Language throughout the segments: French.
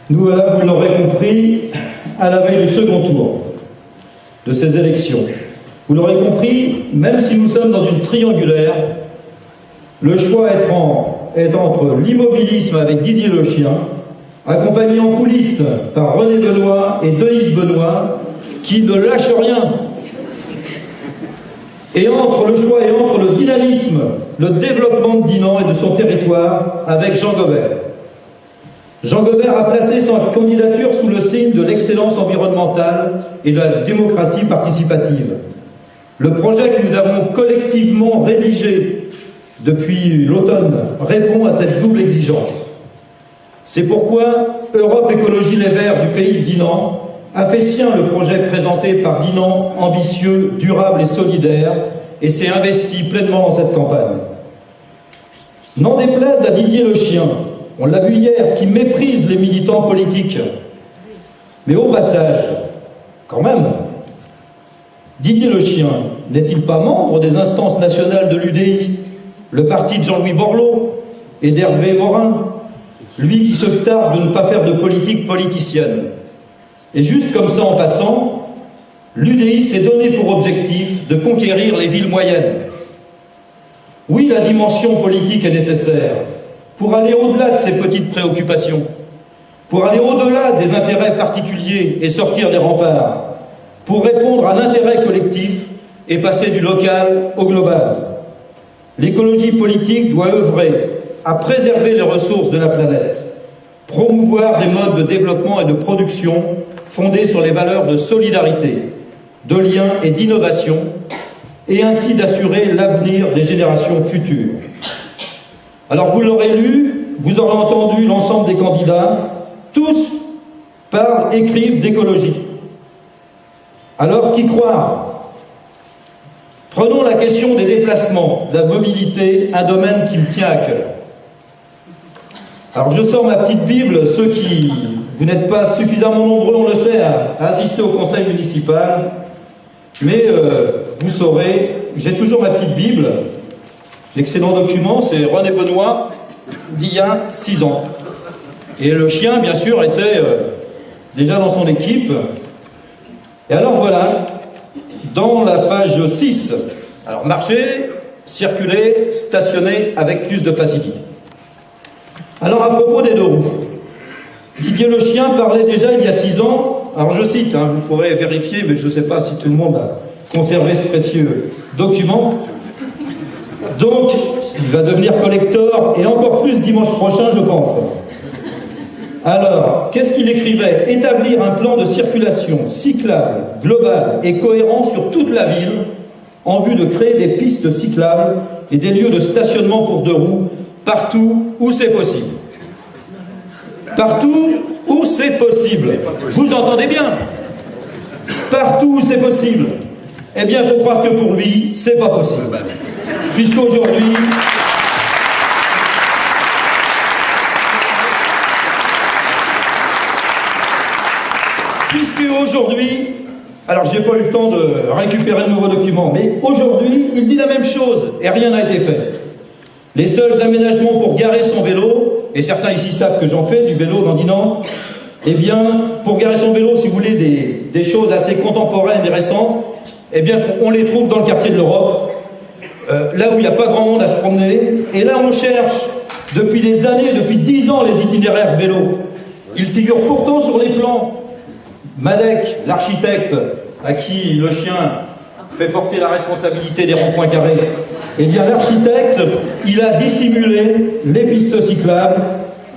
Nous voilà, vous l'aurez compris, à la veille du second tour de ces élections. Vous l'aurez compris, même si nous sommes dans une triangulaire, le choix est entre l'immobilisme avec Didier Le Chien, accompagné en coulisses par René Benoît et Denise Benoît, qui ne lâchent rien, et entre le dynamisme, le développement de Dinan et de son territoire avec Jean Gobert. Jean Gobert a placé sa candidature sous le signe de l'excellence environnementale et de la démocratie participative. Le projet que nous avons collectivement rédigé depuis l'automne répond à cette double exigence. C'est pourquoi Europe Écologie Les Verts du pays de Dinan a fait sien le projet présenté par Dinan, ambitieux, durable et solidaire, et s'est investi pleinement dans cette campagne. N'en déplaise à Didier Le Chien, on l'a vu hier, qui méprise les militants politiques. Mais au passage, quand même, Didier Le Chien n'est-il pas membre des instances nationales de l'UDI, le parti de Jean-Louis Borloo et d'Hervé Morin, lui qui se tarde de ne pas faire de politique politicienne? Et juste comme ça en passant, l'UDI s'est donné pour objectif de conquérir les villes moyennes. Oui, la dimension politique est nécessaire pour aller au-delà de ces petites préoccupations, pour aller au-delà des intérêts particuliers et sortir des remparts, pour répondre à l'intérêt collectif et passer du local au global. L'écologie politique doit œuvrer à préserver les ressources de la planète, promouvoir des modes de développement et de production fondés sur les valeurs de solidarité, de lien et d'innovation, et ainsi d'assurer l'avenir des générations futures. Alors vous l'aurez lu, vous aurez entendu l'ensemble des candidats, tous parlent, écrivent d'écologie. Alors qui croire? Prenons la question des déplacements, de la mobilité, un domaine qui me tient à cœur. Alors je sors ma petite Bible, vous n'êtes pas suffisamment nombreux, on le sait, à assister au conseil municipal, mais vous saurez, j'ai toujours ma petite Bible, l'excellent document, c'est René Benoît, d'il y a 6 ans. Et le chien, bien sûr, était déjà dans son équipe. Et alors voilà, dans la page 6, alors marcher, circuler, stationner avec plus de facilité. Alors à propos des 2 roues, Didier Le Chien parlait déjà il y a 6 ans, alors je cite, vous pourrez vérifier, mais je ne sais pas si tout le monde a conservé ce précieux document. Donc, il va devenir collector, et encore plus dimanche prochain, je pense. Alors, qu'est-ce qu'il écrivait? Établir un plan de circulation cyclable, global et cohérent sur toute la ville, en vue de créer des pistes cyclables et des lieux de stationnement pour 2 roues, partout où c'est possible. Partout où c'est possible. Vous entendez bien? Partout où c'est possible. Eh bien, il faut croire que pour lui, c'est pas possible. Puisqu'aujourd'hui, alors j'ai pas eu le temps de récupérer le nouveau document, mais aujourd'hui, il dit la même chose et rien n'a été fait. Les seuls aménagements pour garer son vélo, et certains ici savent que j'en fais du vélo dans Dinan, eh bien, pour garer son vélo, si vous voulez, des choses assez contemporaines et récentes, eh bien, on les trouve dans le quartier de l'Europe, là où il n'y a pas grand monde à se promener, et là on cherche depuis des années, depuis 10 ans, les itinéraires vélo. Ils figurent pourtant sur les plans. Madec, l'architecte à qui Le Chien fait porter la responsabilité des ronds-points carrés, eh bien l'architecte, il a dissimulé les pistes cyclables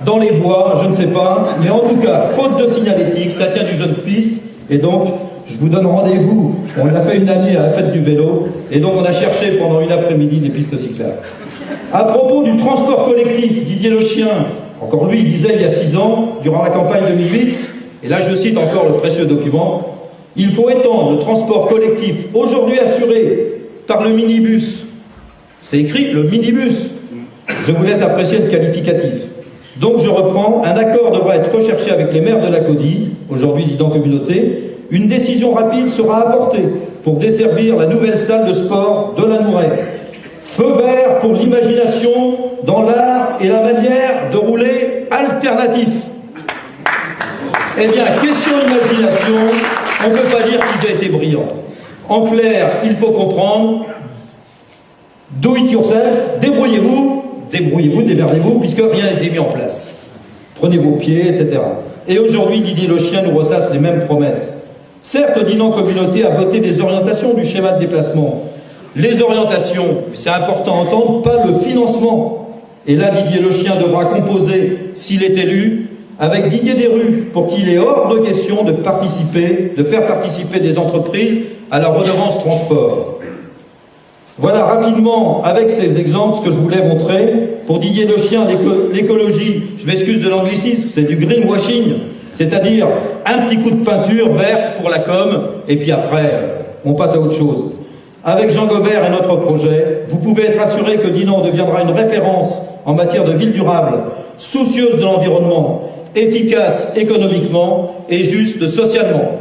dans les bois, je ne sais pas, mais en tout cas, faute de signalétique, ça tient du jeu de piste, et donc je vous donne rendez-vous, on l'a fait une année à la fête du vélo, et donc on a cherché pendant une après-midi les pistes cyclables. À propos du transport collectif, Didier Le Chien, encore lui, il disait il y a 6 ans, durant la campagne 2008, et là je cite encore le précieux document, il faut étendre le transport collectif aujourd'hui assuré par le minibus. C'est écrit le minibus. Je vous laisse apprécier le qualificatif. Donc je reprends, un accord devra être recherché avec les maires de la CODI, aujourd'hui Dinan Communauté. Une décision rapide sera apportée pour desservir la nouvelle salle de sport de la Nouret. Feu vert pour l'imagination dans l'art et la manière de rouler alternatif. Eh bien, question d'imagination, on ne peut pas dire qu'ils aient été brillants. En clair, il faut comprendre, do it yourself, débrouillez-vous, démerdez-vous, puisque rien n'a été mis en place. Prenez vos pieds, etc. Et aujourd'hui, Didier Lechien nous ressasse les mêmes promesses. Certes, Dinan Communauté a voté les orientations du schéma de déplacement. Les orientations, c'est important à entendre, pas le financement. Et là, Didier Lechien devra composer, s'il est élu, avec Didier Desrues, pour qu'il est hors de question de faire participer des entreprises à la redevance transport. Voilà rapidement, avec ces exemples, ce que je voulais montrer. Pour Didier Lechien, l'écologie, je m'excuse de l'anglicisme, c'est du greenwashing, c'est-à-dire un petit coup de peinture verte pour la com, et puis après, on passe à autre chose. Avec Jean Gobert et notre projet, vous pouvez être assuré que Dinan deviendra une référence en matière de ville durable, soucieuse de l'environnement, efficace économiquement et juste socialement.